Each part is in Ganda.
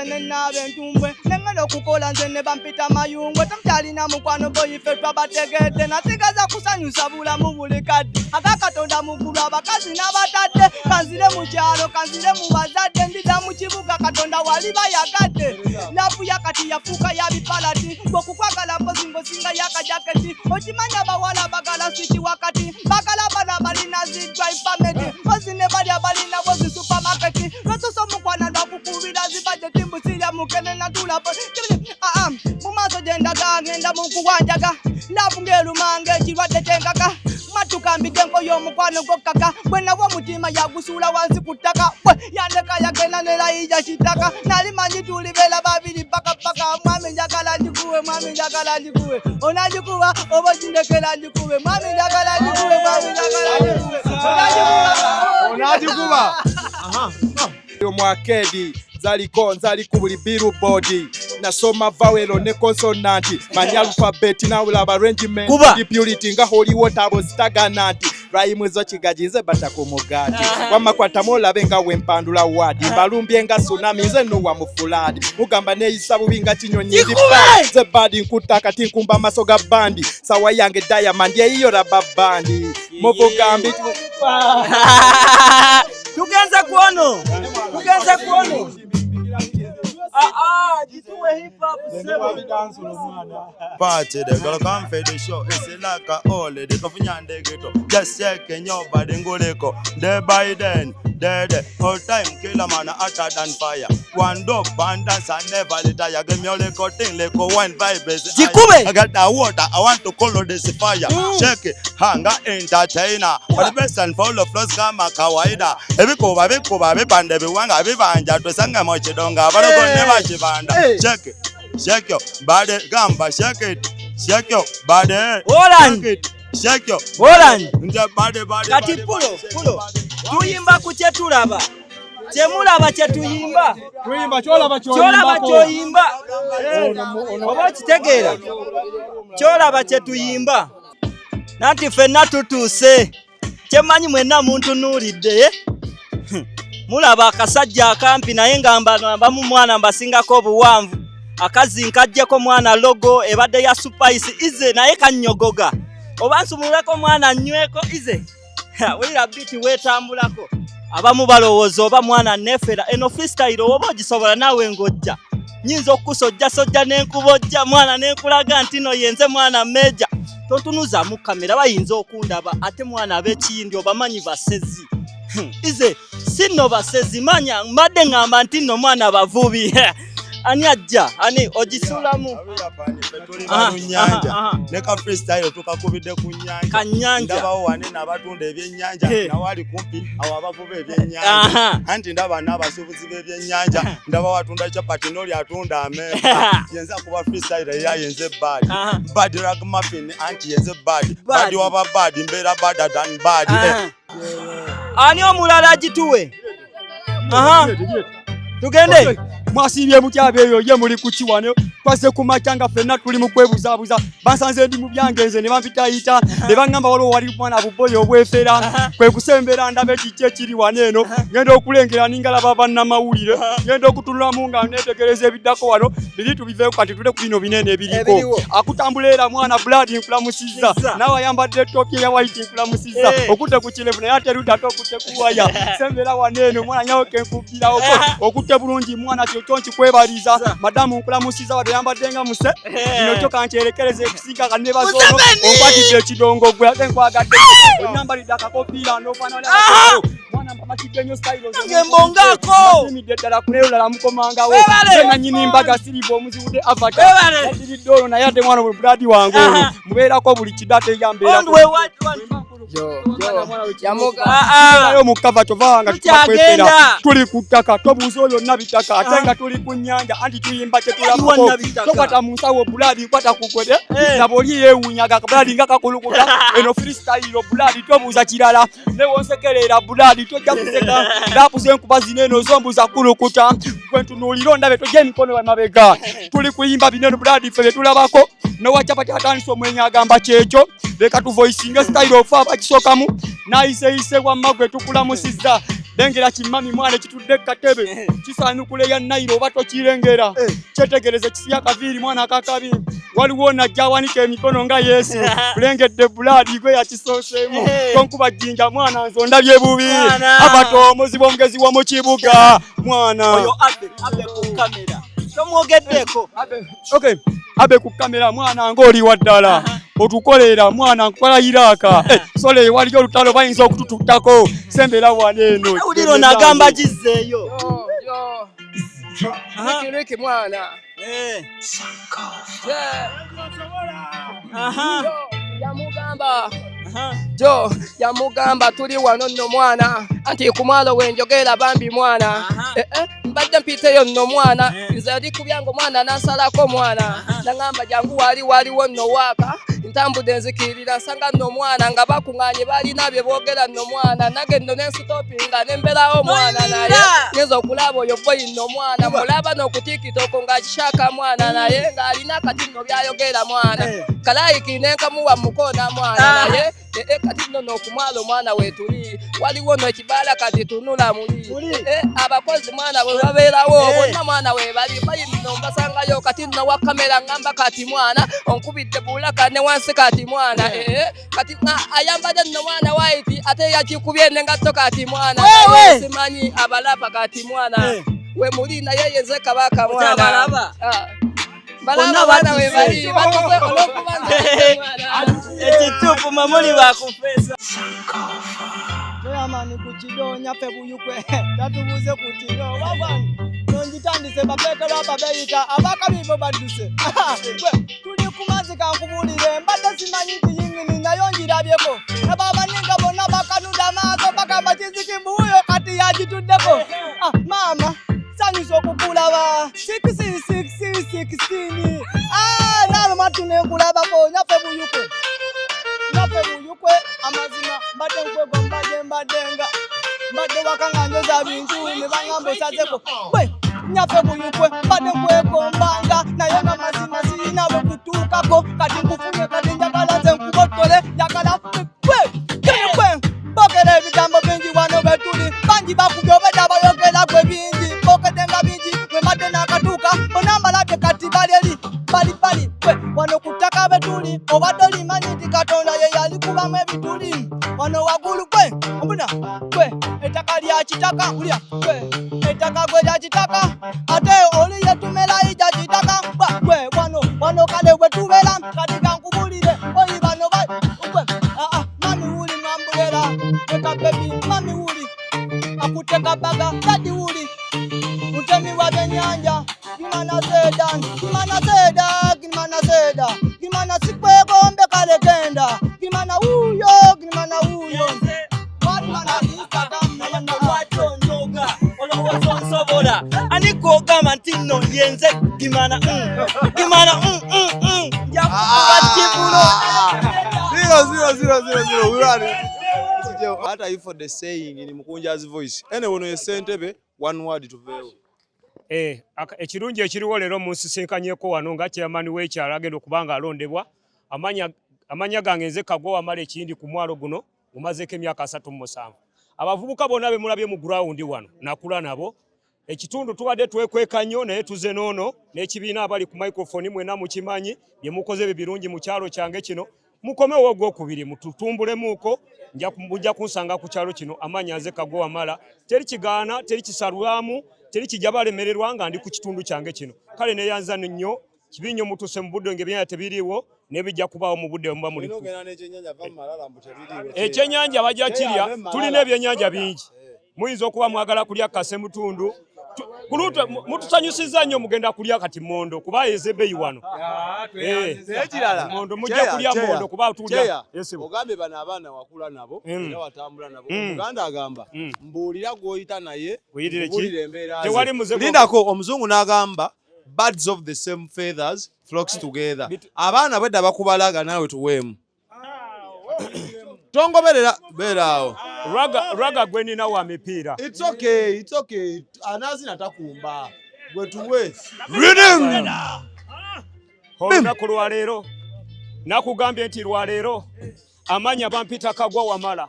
nze nennaaba entumbwe nengenda okukola nze ne bampita mayungwe temukyalina mukwano boyife twabategedde nasigaza kusanyusa bulamu buli kadde agakatonda muggulu abakazi n'abatadde kanzire mu kyalo kanzire mu bazadde ndida mu kibuga katonda wali bayagadde nafuya kati yafuuka ya bipalati okukwagala mpozi ngosinga yakajaketi okimanya abawala bagala swiki wakati bagala bana balina zidrive family mpozi ne bali abalina bozi supermarket lwatuso mukwana lwakukubira zibajeti mbusirya mukene natulapo mumaso gyendaga ngenda mukuwanjaga lafu ng'erumange ekirwadde kyenkaka matukambidde enko y'omukwano gwokkaka bwe nawo omutima yagusuula wansi ku ttaka bwe yandeka yagenda nerayija kitaka nali manyi tulibeera babiri pakapaka mwami njagala njikuwe mwami njagala njikuwe onagikuba oba okindekera njikuwe mwami njagala njikuwe mwami njagala njikuwe onagikuba omwakedi zaliko nzali ku buli billboard nasoma vowel ne consonant manya alphabet na ulaba arrangement purity nga Hollywood abo stagnant rhyme zo kigajize batako mugati wamakwata molabe nga wempandula wadi balumbye nga tsunami nze no wa mufuladi mugamba ne isabu binga kinyonyi ndipa ze badi nkutaka tinkumba masoga bandi sawa yange diamond yeyo raba bandi muvugambi tugenze kuono jituwe hip hop party they gonna come for the show it's like a all the kafunyande geto just check nyoba dengoleko day by then dead all time killer man hotter than fire one dog band dance and never retire give me all the thing like one vibe jikume I got the water I want to color this fire check it hanga entertainer for the best and full of flows kama kawaida ebikoba bipande biwanga bibanja twesanga mochidonga baroko bachibanda check it shake your body gamba shake your body shake your nja body kati pulo tuyimba ku kyetulaba kyemulaba kyetuyimba kyolaba kyoyimba oba kitegeera kyolaba kyetuyimba nanti ffenna tutuuse kyemanyi mwenna muntu nuulidde mulaba akasajja akampi naye ngamba mu mwana mbasingako obuwanvu akazi nkajjeko mwana logo ebadde ya Spice ize naye kanyogoga oba nsumuleko mwana nyweko ize wira biti wetambulako abamu balowooza oba mwana nefera eno freestyle oba ogisobola nawe ngojja nyinza okusojja n'enkubojja mwana n'enkulaga nti no yenze mwana meja totunuza mu kamera bayinza okundaba ate mwana ab'ekiyindi obamanyi basezi ize sino basezi manya mbadde ngamba nti no mwana bavubi ani ajja ani ogisulamu neka freestyle tukakubidde ku nyanja ndabawo wane n'abatunda ebyennyanja nawali kumpi awo abavuba ebyennyanja anti ndaba n'abasuubuzi b'ebyennyanja ndaba watunda chapati n'oli atunda amemba yenza kuba freestyle yayenze bad ragamuffin anti yenze bad waba bad mbeera badder than bad ani omulala agituwe tugende mwasibye mukyabe eyo ye muli kukiwano twase kumachanga fenna tuli mu kwebuzabuza basanze ndi mu byangenze ne bampitayita ne bangamba waliwo wali mwana buboyo obwefera kwe kusembera ndabe kiki ekiri wano eno ngenda okulengera ningala baba namawulire ngenda okutunulamu nga netegereza ebiddako wano biri tubiveeko kati tule ku bino binene ebiriko akutambulera mwana blood nkulamusiza nawe ayambadde topi ya white nkulamusiza okutte ku kirevu naye ate ludda okutte kuwaya sembera wano eno mwana nyawo kenkubirawo okutte bulungi mwana kyonki kwebaliza madamu nkulamusiza wadde yambadde nga muse kino kyo kancerekereza ekisinga kanebazo okwatidde ekidongo gwe ate nkwagadde onyambalidde akakopiira n'ofaanana mwana mbamatidde nnyo style ngembongako emidde ddala kuneolala mukomangawo nga nyini mbaga siriva omuzibude avata yatiridde olwo naye ate mwana buladi wange olwo mubeerako buli kidate yambeerako yo mukava tovanga tukwefera tuli ku ttaka tobuuza oyo nabitaka ate nga tuli ku nnyanja anti tuyimba kyetulabako tokwata mu nsawo buladi nkwata kugwede nabo oli yeewunyaga buladi nga kakulukuta eno freestyle buladi tobuuza kirala newonsekerera buladi tojja kuseka ndapuze enkuba zineno zombuza kulukuta kwentunuulira ondabe tojja emikono emabega tuli kuyimba bineno buladi ffe byetulabako nowacapati atandisa omwenya agamba kyekyo leka tuvoisinga style of abakisokamu nayiseeyise wamma gwe tukulamusizza lengera kimami mwana ekitudde katebe kisaanukula ya Nairo oba tokirengera kyetegereze kisiya kaviiri mwana akakabi waliwo najja awanika emikono nga Yesu kulengedde bulaadi gwe yakisooseemu tonkuba jjinja mwana nze ondabye bubi abato omuzibu omugezi wa mu kibuga mwana oyo abe ku kamera tomwogeddeko abe ku kamera mwana ng'oli wa ddala otukolera mwana nkola Iraka sole waliyo olutalo bayinza okutututtako sembera waneeno uliro nagamba gizzeeyo Riki mwana yamugamba jo yamugamba tuli wano nno mwana anti ku mwalo wenjogera bambi mwana mbadde mpiteyo nno mwana nze ndi ku byange mwana nansalako mwana nangamba jangu waliwo nno waaka ntambudde nzikirira nsanga nno mwana nga bakuŋŋaanye balina bye boogera nno mwana nange nno nensitopinga nemberawo mwana naye ngenza okulaba oyo boyi nno mwana mulaba n'okutikitoko ng'akishaka mwana naye ng'alina kati nno byayogera mwana kalayiki nenkamuwa mukoona mwana naye kati nno n'okumwalo mwana wetuli waliwo no ekibaala kati tunula muli abakozi mwana bwe babeerawo bonna mwana we bali nno mbasangayo kati nno wa kamera ngamba kati mwana onkubidde bulaka ne wansi kati mwana kati ayambadde nno mwana waiti ate yakikubye n'engatto kati mwana simanyi abalaba kati mwana we muli naye yenze kabaka mwana balaba bana we bali batuze olwokuba ekituufu mamuli bakufeesa Amani kuchidonya fe buyukwe tatubuze kuchido wabani nonjitandise bapekera ababeyita abakabibo baduse tuli kumazi kankubulire mbadde simanyi nti yingini nayo njirabyeko nababaninga bonna bakanuda maaso bakamba kizikimbuyo kati yagituddeko mama sanyusa okukulaba 16 nabe matunenkulabako nyafe buyukwe amazima mbadde nkwego mbadde wakaŋŋanjoza bintu ne baŋŋamba osazeko bwe nyafe buyukwe mbadde nkwegombanga naye nga mazima sirina bwe kutuukako kati nkufunye kati njagala nze nkubotole njagala bogera ebigambo bingi wano bwe tuli bangi bakubye obedda bayogera gwe bingi bokedde nga bingi bwe mbadde n'akatuuka bonna mbalabye kati bali wano ku ttaka be tuli obadde olimanyi nti Katonda ye yalikubamu ebituli wano waggulu obuna ettaka lya kitaka ulya ettaka gwe lya kitaka ate oli yetumera ija kitaka wano kale gwe tubeera kati kankubulire oyi bano mami wuli mwambulera eka bebi mami wuli akuteka baga dadi wuli mutemi wa byennyanja Gimana sikwegombe kalegenda Gimana uyo aniko gama ntino yenze Gimana Zero. We are what are you for the saying in Mukunja's voice? Anyone you say Entebbe, one word to veo. Ekirungi ekiriwo leero munsisinkanyeeko wano nga chairman w'ekyalo agenda okubanga alondebwa amanya gange nze Kaggwa Wamala ekindi ku mwalo guno mumazeeko emyaka 37 abavubuka bonna be mulabye mu ground wano nakula nabo ekitundu tubadde twekweka nnyo naye tuze noono n'ekibiina abali ku microphone mwena mukimanyi bye mukoze bye birungi mu kyalo kyange kino mukomewo ogwokubiri mututumbulemuuko mujja kunsanga ku kyalo kino amanya nze Kaggwa Wamala teri kigaana teri kisalwamu teri kijja balemererwa nga ndi ku kitundu kyange kino kale neyanza nnyo kibi nnyo mutuse mu budde ng'ebyennyanja tebiriiwo n'ebijja kubaawo mu budde muba muli ekyennyanja bajja kirya tulina ebyennyanja bingi muyinza okuba mwagala kulya kase mutundu kuluto mutusanyusiza nnyo mugenda kulya kati mondo kuba ezebbeyi wano mondo mujja kulya mondo kuba tulya ogambe bano abaana wakula nabo era watambula nabo omuganda agamba mbuulira gw'oyita naye mbuulira embeera ze lindako omuzungu n'agamba birds of the same feathers flocks together abaana bwedda bakubalaga naawe tuweemu tongoberera beeraawo raga gwe nina wa mipiira it's okay anazi natakumba gwe tuwe olunaku lwaleero nakugambye nti lwaleero amanya bampita Kagwa Wamala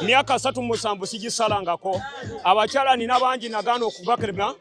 myaka 37 sigisalangako abakyala nina bangi nagano okubakrema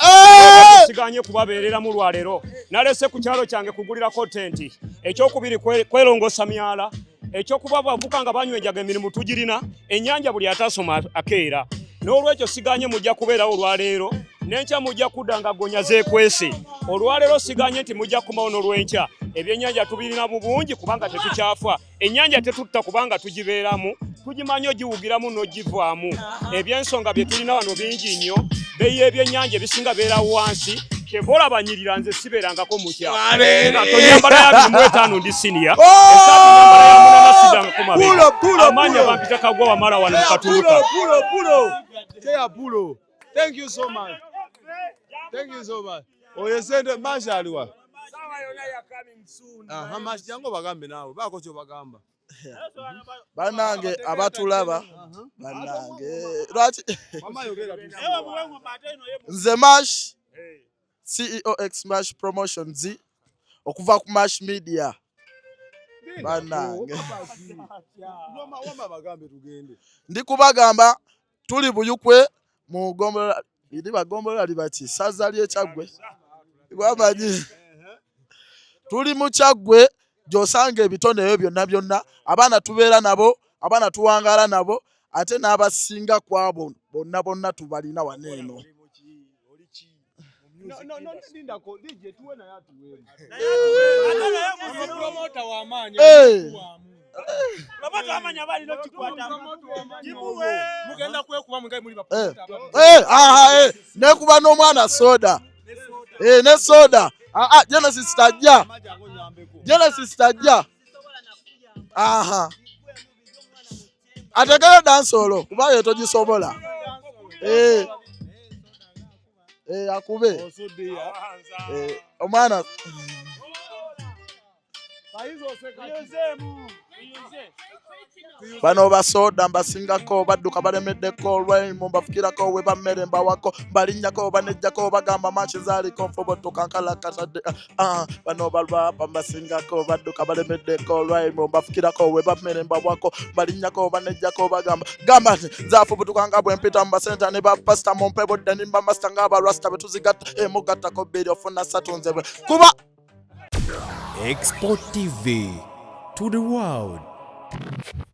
siganye kubabeerera mu lwalero nalese ku kyalo kyange kugulira content ekyokubiri kwerongosa myala ekyokuba bavuka nga banywejaga emirimu tugirina ennyanja buli atasoma akeera n'olwekyo siganye mujja kubeerawo olwaleero n'enkya mujja kudda gonya zeekwese olwaleero siganye nti mujja kumawo n'olwenkya ebyennyanja tubirina mu bungi kubanga tetukyafa ennyanja tetutta kubanga tugibeeramu tugimanyi ogiwugiramu n'ogivaamu ebyensonga bye tulina wano bingi nnyo beeyi ebyennyanja ebisinga beera wansi Kebola banyirira nze siberangako mutya. Tonyambala ya 25 ndi senior. Esabu nyambala ya muna masida ngakoma. Amanya bampita Kagwa Wamala wano mukatuluka. Pulo. Thank you so much. Thank you so much. Oyesende mashaliwa. Sawa yona ya coming soon. Mashi yango bagambe nawe. Bako kyo bagamba. Banange abatulaba. Banange. Lwaki. Mama yogera. Nze Mash. CEO X Mash Promotions okuva ku Mash Media banange ndi kubagamba tuli buyukwe mu gombola idi bagombola libati saza lye Kyaggwe gwamanyi tuli mu Kyaggwe josange ebitone ebyo byonna abana tubeera nabo abana tuwangala nabo ate n'abasinga kwabo bonna tubalina waneeno. No, linda ko DJ tuwe na yatu wewe. Ama promoter wa amanya. Promoter wa amanya bali no kikwata. Jibuwe. Mugenda kwekuba mungai muri ba promoter. Ne kuba no mwana soda. Ne soda. Genesis tajja. Genesis tajja. Ategera dansolo kuba yeto gisobola. Akube omwana bano basoda mbasingako badduka balemeddeko olw'emirimu mbafukirako we bammere mbawako balinnyako banejjako bagamba manchi zaaliko nfobo tukankala katadde bano balwapa mbasingako badduka balemeddeko olw'emirimu mbafukirako we bammere mbawako balinnyako banejjako bagamba gamba nti nzaafubutukanga bwe mpita mu basenta ne bapasita mu mpebo dde nimba masita ng'abalwasita be tuzigatta emugattako bbiri ofuna ssatu nze bwe kuba Export TV to the world.